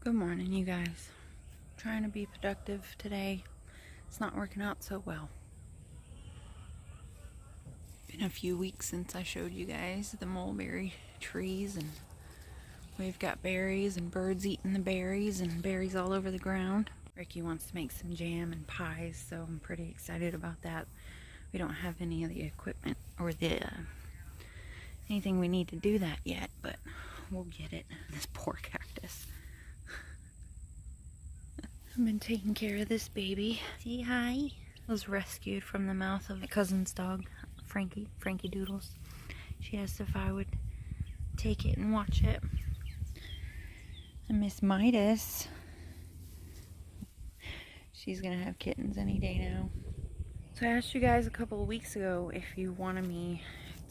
Good morning, you guys. Trying to be productive today. It's not working out so well. Been a few weeks since I showed you guys the mulberry trees, and we've got berries and birds eating the berries and berries all over the ground. Ricky wants to make some jam and pies, so I'm pretty excited about that. We don't have any of the equipment or the anything we need to do that yet, but we'll get it. This poor cactus. I've been taking care of this baby. Say hi. Was rescued from the mouth of my cousin's dog, Frankie Doodles. She asked if I would take it and watch it. And Miss Midas, she's gonna have kittens any day now. So I asked you guys a couple of weeks ago if you wanted me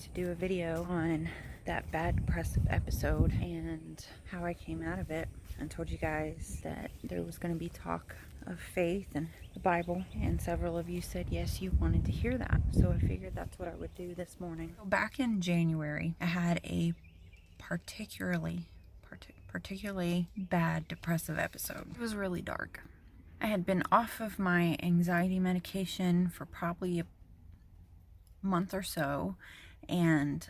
to do a video on that bad depressive episode and how I came out of it. I told you guys that there was going to be talk of faith and the Bible, and several of you said yes, you wanted to hear that. So I figured that's what I would do this morning. So back in January, I had a particularly bad depressive episode. It was really dark. I had been off of my anxiety medication for probably a month or so, and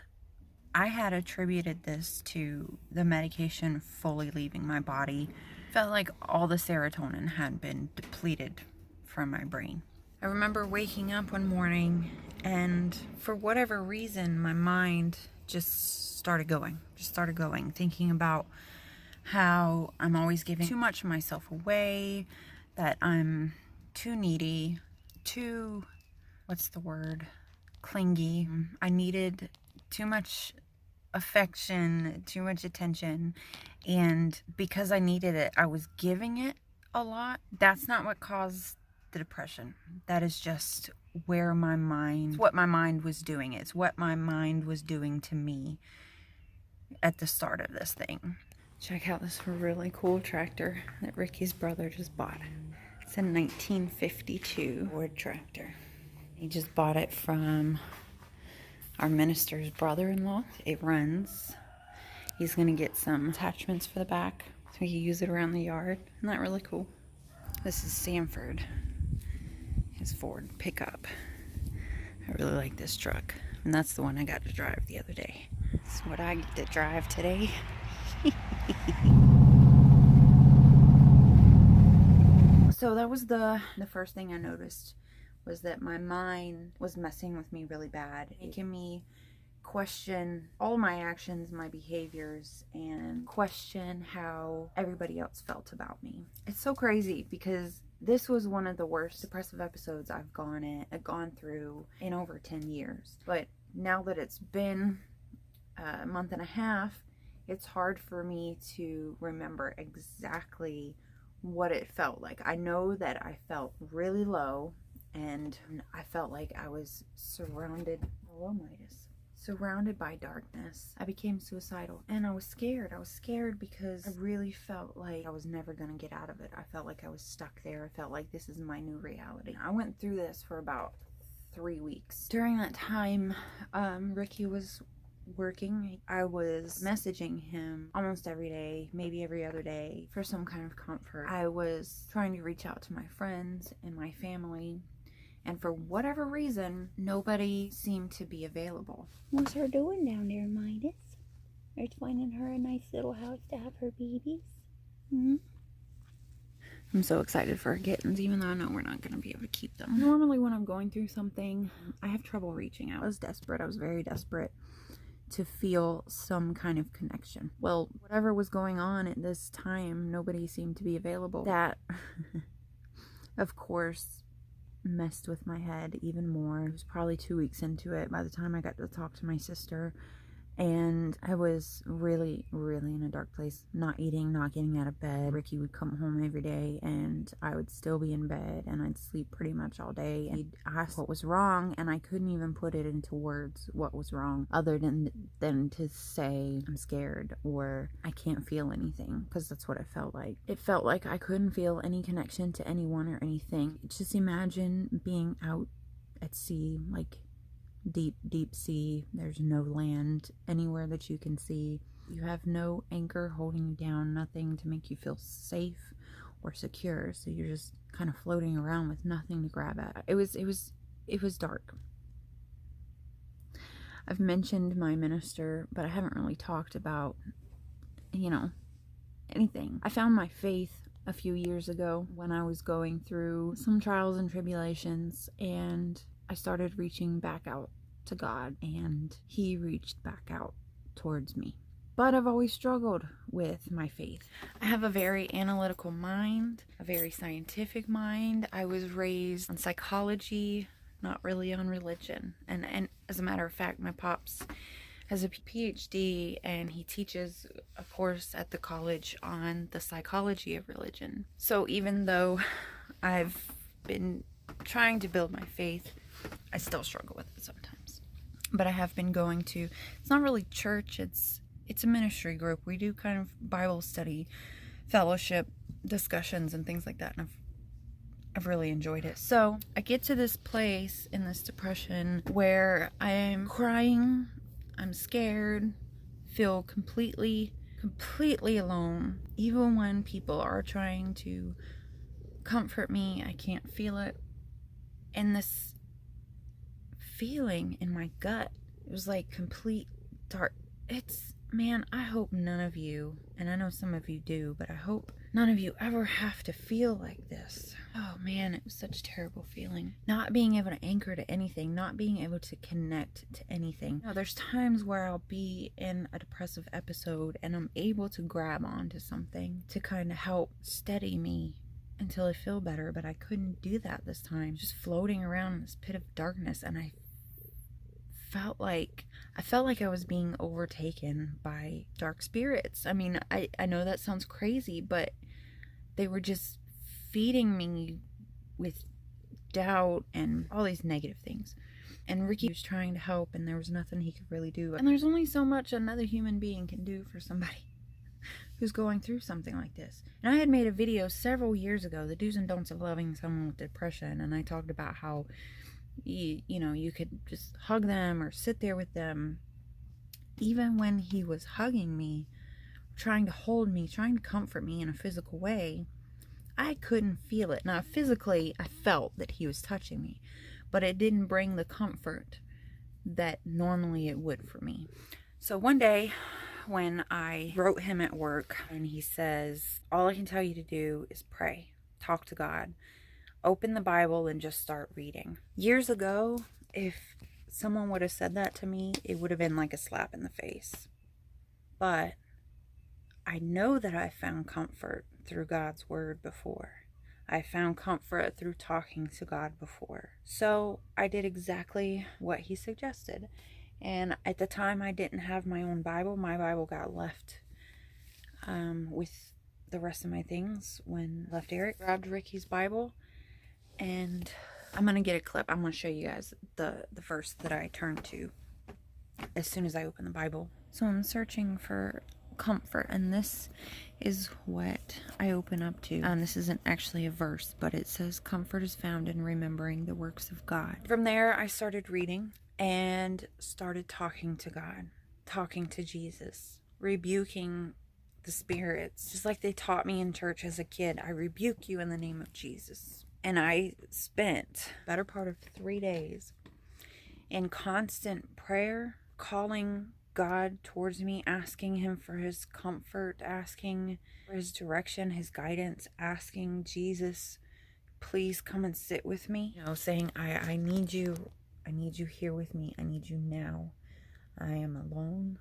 I had attributed this to the medication fully leaving my body. Felt like all the serotonin had been depleted from my brain. I remember waking up one morning, and for whatever reason, my mind just started going, thinking about how I'm always giving too much of myself away, that I'm too needy, too, clingy. I needed too much affection, too much attention, and because I needed it, I was giving it a lot. That's not what caused the depression. That is just what my mind was doing. It's what my mind was doing to me at the start of this thing. Check out this really cool tractor that Ricky's brother just bought. It's a 1952 Ford tractor. He just bought it from our minister's brother-in-law. It runs. He's gonna get some attachments for the back so he can use it around the yard. Isn't that really cool? This is Sanford, his Ford pickup. I really like this truck, and that's the one I got to drive the other day. This is what I get to drive today. So that was the first thing I noticed, was that my mind was messing with me really bad, making me question all my actions, my behaviors, and question how everybody else felt about me. It's so crazy because this was one of the worst depressive episodes I've gone through in over 10 years. But now that it's been a month and a half, it's hard for me to remember exactly what it felt like. I know that I felt really low, and I felt like I was surrounded by darkness. I became suicidal, and I was scared. I was scared because I really felt like I was never gonna get out of it. I felt like I was stuck there. I felt like this is my new reality. I went through this for about 3 weeks. During that time, Ricky was working. I was messaging him almost every day, maybe every other day, for some kind of comfort. I was trying to reach out to my friends and my family, and for whatever reason, nobody seemed to be available. What's her doing down there, Midas? Are you finding her a nice little house to have her babies? Mm-hmm. I'm so excited for our kittens, even though I know we're not going to be able to keep them. Normally when I'm going through something, I have trouble reaching out. I was desperate. I was very desperate to feel some kind of connection. Well, whatever was going on at this time, nobody seemed to be available. That, of course, messed with my head even more. It was probably 2 weeks into it by the time I got to talk to my sister, and I was really in a dark place. Not eating, not getting out of bed. Ricky would come home every day, and I would still be in bed, and I'd sleep pretty much all day. And he'd ask what was wrong, and I couldn't even put it into words what was wrong, other than to say I'm scared or I can't feel anything, because that's what it felt like. It felt like I couldn't feel any connection to anyone or anything. Just imagine being out at sea, like deep sea. There's no land anywhere that you can see. You have no anchor holding you down, nothing to make you feel safe or secure. So you're just kind of floating around with nothing to grab at. It was dark. I've mentioned my minister, but I haven't really talked about, anything. I found my faith a few years ago when I was going through some trials and tribulations, and I started reaching back out to God, and He reached back out towards me. But I've always struggled with my faith. I have a very analytical mind, a very scientific mind. I was raised on psychology, not really on religion. And as a matter of fact, my pops has a PhD, and he teaches a course at the college on the psychology of religion. So even though I've been trying to build my faith, I still struggle with it sometimes. But I have been going to, it's not really church, it's a ministry group. We do kind of Bible study, fellowship, discussions, and things like that. And I've really enjoyed it. So I get to this place in this depression where I'm crying, I'm scared, feel completely alone. Even when people are trying to comfort me, I can't feel it. And this feeling in my gut, it was like complete dark. Man, I hope none of you, and I know some of you do, but I hope none of you ever have to feel like this. Oh man, it was such a terrible feeling. Not being able to anchor to anything, not being able to connect to anything. There's times where I'll be in a depressive episode and I'm able to grab onto something to kind of help steady me until I feel better, but I couldn't do that this time. Just floating around in this pit of darkness, and I felt like I was being overtaken by dark spirits. I mean, I know that sounds crazy, but they were just feeding me with doubt and all these negative things. And Ricky was trying to help, and there was nothing he could really do. And there's only so much another human being can do for somebody who's going through something like this. And I had made a video several years ago, the do's and don'ts of loving someone with depression, and I talked about how you could just hug them or sit there with them. Even when he was hugging me, trying to hold me, trying to comfort me in a physical way, I couldn't feel it. Now, physically, I felt that he was touching me, but it didn't bring the comfort that normally it would for me. So one day, when I wrote him at work, and he says, all I can tell you to do is pray, talk to God, open the Bible and just start reading. Years ago, if someone would have said that to me, it would have been like a slap in the face. But I know that I found comfort through God's word before. I found comfort through talking to God before. So I did exactly what he suggested. And at the time, I didn't have my own Bible. My Bible got left with the rest of my things when I left Eric. Grabbed Ricky's Bible, and I'm going to get a clip. I'm going to show you guys the verse that I turned to as soon as I opened the Bible. So I'm searching for comfort, and this is what I open up to. This isn't actually a verse, but it says, comfort is found in remembering the works of God. From there, I started reading and started talking to God, talking to Jesus, rebuking the spirits, just like they taught me in church as a kid. I rebuke you in the name of Jesus. And I spent the better part of 3 days in constant prayer, calling God towards me, asking him for his comfort, asking for his direction, his guidance, asking Jesus, please come and sit with me. Saying, I need you. I need you here with me. I need you now. I am alone.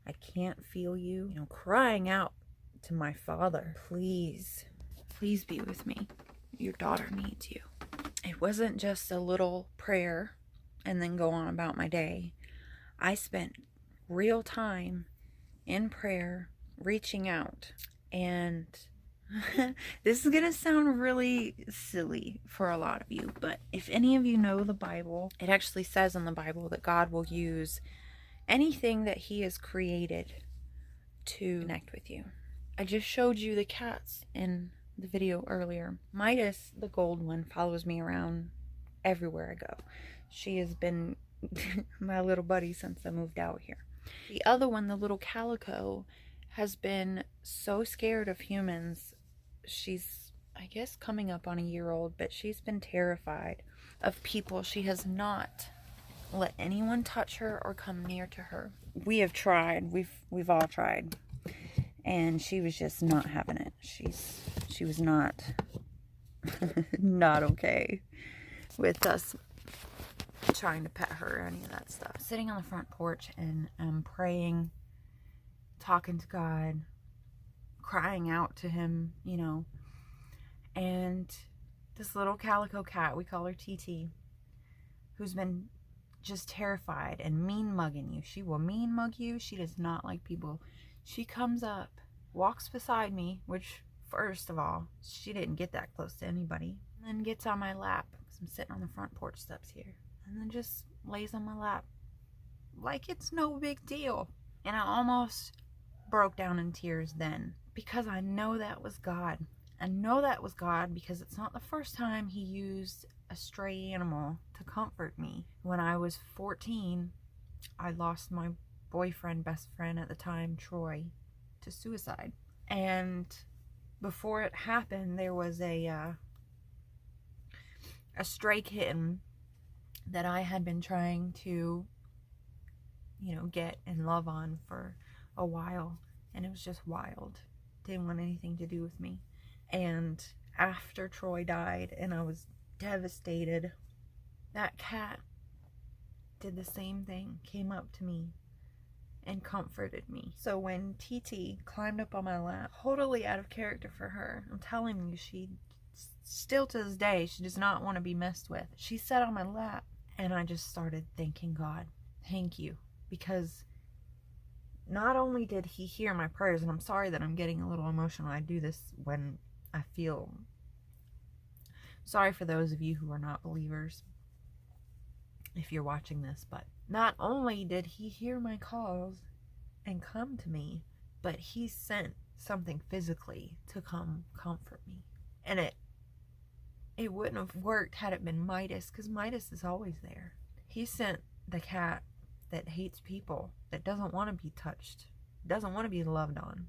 I can't feel you. Crying out to my Father, please be with me. Your daughter needs you. It wasn't just a little prayer and then go on about my day. I spent real time in prayer, reaching out. And this is going to sound really silly for a lot of you, but if any of you know the Bible, it actually says in the Bible that God will use anything that he has created to connect with you. I just showed you the cats in the video earlier. Midas, the gold one, follows me around everywhere I go. She has been my little buddy since I moved out here. The other one, the little calico, has been so scared of humans. She's, I guess, coming up on a year old, but she's been terrified of people. She has not let anyone touch her or come near to her. We have tried. We've all tried. And she was just not having it. She was not not okay with us trying to pet her or any of that stuff. Sitting on the front porch and praying, talking to God, crying out to him, you know. And this little calico cat, we call her TT, who's been just terrified and mean mugging you. She will mean mug you. She does not like people. She comes up, walks beside me, which, first of all, she didn't get that close to anybody, and then gets on my lap, because I'm sitting on the front porch steps here, and then just lays on my lap like it's no big deal. And I almost broke down in tears then, because I know that was God. I know that was God because it's not the first time he used a stray animal to comfort me. When I was 14, I lost my boyfriend, best friend at the time, Troy, to suicide. And before it happened, there was a stray kitten that I had been trying to, you know, get and love on for a while, and it was just wild. Didn't want anything to do with me. And after Troy died and I was devastated, that cat did the same thing, came up to me and comforted me. So when TT climbed up on my lap, totally out of character for her, I'm telling you, she still to this day, she does not want to be messed with. She sat on my lap and I just started thanking God. Thank you. Because not only did he hear my prayers, and I'm sorry that I'm getting a little emotional. I do this when I feel sorry for those of you who are not believers, if you're watching this, but not only did he hear my calls and come to me, but he sent something physically to come comfort me. And it wouldn't have worked had it been Midas, because Midas is always there. He sent the cat that hates people, that doesn't want to be touched, doesn't want to be loved on,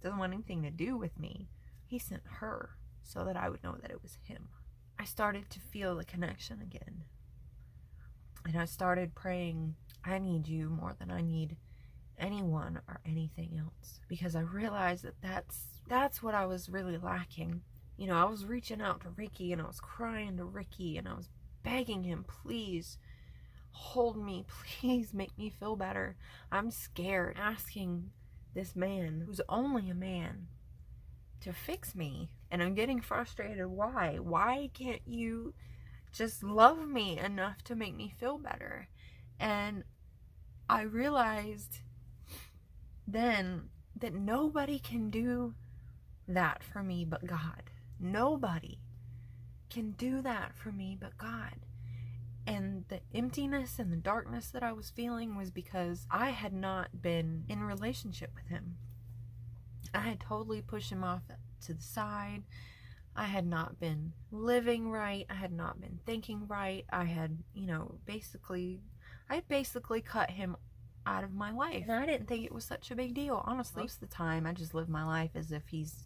doesn't want anything to do with me. He sent her so that I would know that it was him. I started to feel the connection again. And I started praying, I need you more than I need anyone or anything else. Because I realized that that's what I was really lacking. You know, I was reaching out to Ricky and I was crying to Ricky and I was begging him, please hold me, please make me feel better. I'm scared. Asking this man, who's only a man, to fix me. And I'm getting frustrated. Why can't you just love me enough to make me feel better? And I realized then that nobody can do that for me but God. Nobody can do that for me but God. And the emptiness and the darkness that I was feeling was because I had not been in a relationship with him. I had totally pushed him off to the side. I had not been living right. I had not been thinking right. I had, basically cut him out of my life. And I didn't think it was such a big deal. Honestly, most of the time, I just live my life as if he's,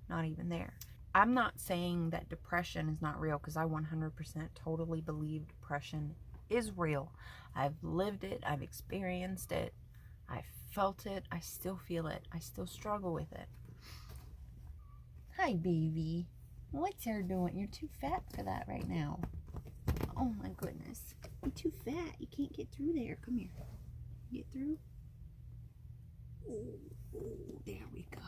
not even there. I'm not saying that depression is not real, because I 100% totally believe depression is real. I've lived it. I've experienced it. I felt it. I still feel it. I still struggle with it. Hi, baby. What's her doing? You're too fat for that right now. Oh my goodness. You're too fat. You can't get through there. Come here. Get through. Oh, there we go.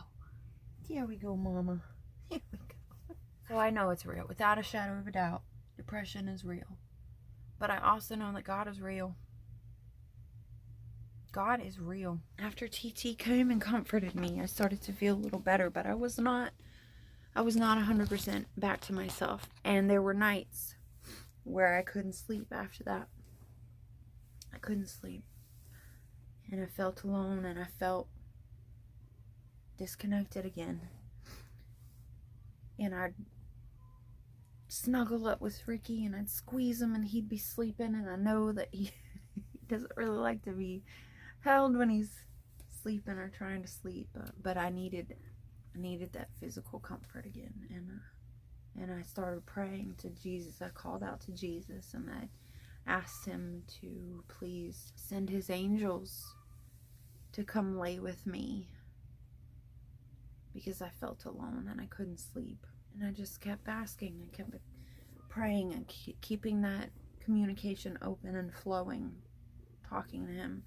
There we go, Mama. There we go. So I know it's real. Without a shadow of a doubt, depression is real. But I also know that God is real. God is real. After TT came and comforted me, I started to feel a little better, but I was not 100% back to myself. And there were nights where I couldn't sleep after that. I couldn't sleep. And I felt alone, and I felt disconnected again. And I'd snuggle up with Ricky and I'd squeeze him and he'd be sleeping, and I know that he doesn't really like to be held when he's sleeping or trying to sleep. But I needed that physical comfort again, and I started praying to Jesus. I called out to Jesus, and I asked him to please send his angels to come lay with me, because I felt alone and I couldn't sleep. And I just kept asking and kept praying and keeping that communication open and flowing, talking to him,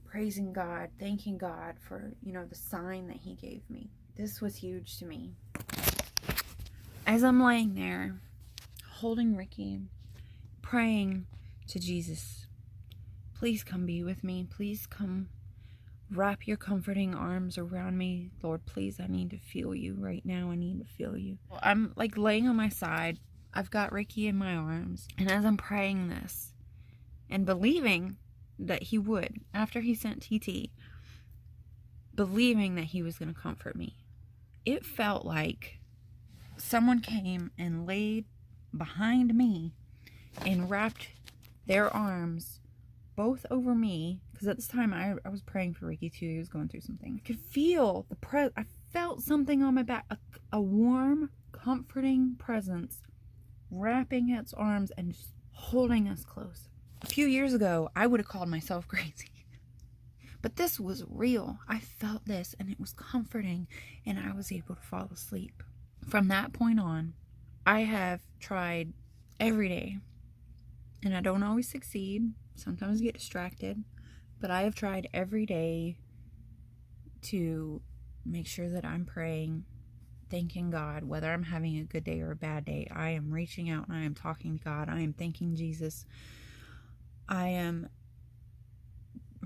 praising God, thanking God for, the sign that he gave me. This was huge to me. As I'm laying there, holding Ricky, praying to Jesus, please come be with me. Please come wrap your comforting arms around me. Lord, please, I need to feel you right now. I need to feel you. I'm like laying on my side. I've got Ricky in my arms. And as I'm praying this and believing that he would, after he sent TT, believing that he was going to comfort me, it felt like someone came and laid behind me and wrapped their arms both over me, because at this time I was praying for Ricky too. He was going through something. I could feel I felt something on my back, a warm, comforting presence wrapping its arms and just holding us close. A few years ago, I would have called myself crazy, but this was real. I felt this, and it was comforting, and I was able to fall asleep. From that point on, I have tried every day, and I don't always succeed. Sometimes I get distracted, but I have tried every day to make sure that I'm praying, thanking God, whether I'm having a good day or a bad day. I am reaching out and I am talking to God. I am thanking Jesus. I am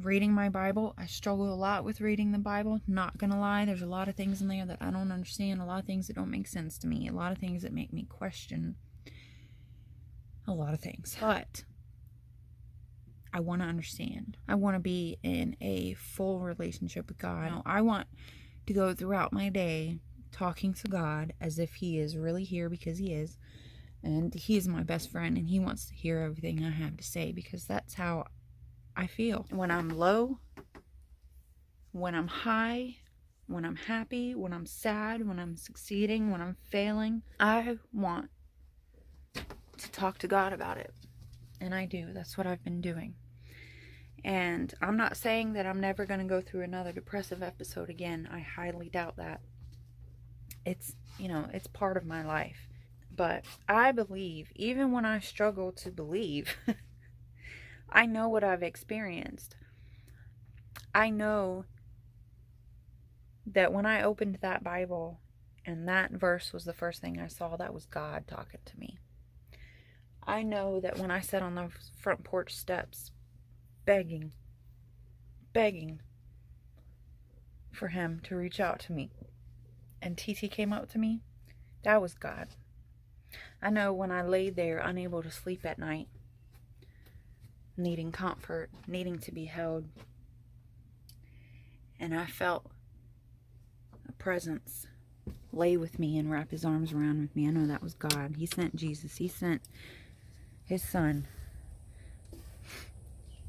reading my Bible. I struggle a lot with reading the Bible. Not gonna lie, there's a lot of things in there that I don't understand, a lot of things that don't make sense to me, a lot of things that make me question a lot of things. But I want to understand. I want to be in a full relationship with God. I want to go throughout my day talking to God as if he is really here, because he is. And he is my best friend, and he wants to hear everything I have to say, because that's how I feel. When I'm low, when I'm high, when I'm happy, when I'm sad, when I'm succeeding, when I'm failing, I want to talk to God about it. And I do. That's what I've been doing. And I'm not saying that I'm never going to go through another depressive episode again. I highly doubt that. It's part of my life. But I believe, even when I struggle to believe, I know what I've experienced. I know that when I opened that Bible and that verse was the first thing I saw, that was God talking to me. I know that when I sat on the front porch steps begging for him to reach out to me, and TT came up to me, that was God. I know when I laid there unable to sleep at night, needing comfort, needing to be held, and I felt a presence lay with me and wrap his arms around with me, I know that was God. He sent Jesus. He sent his son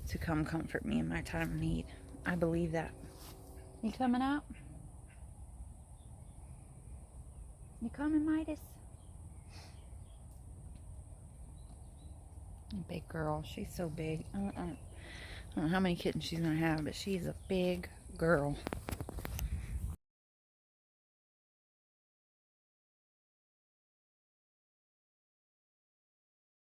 to come comfort me in my time of need. I believe that. You coming out? You coming, Midas? Big girl. She's so big. I don't know how many kittens she's going to have, but she's a big girl.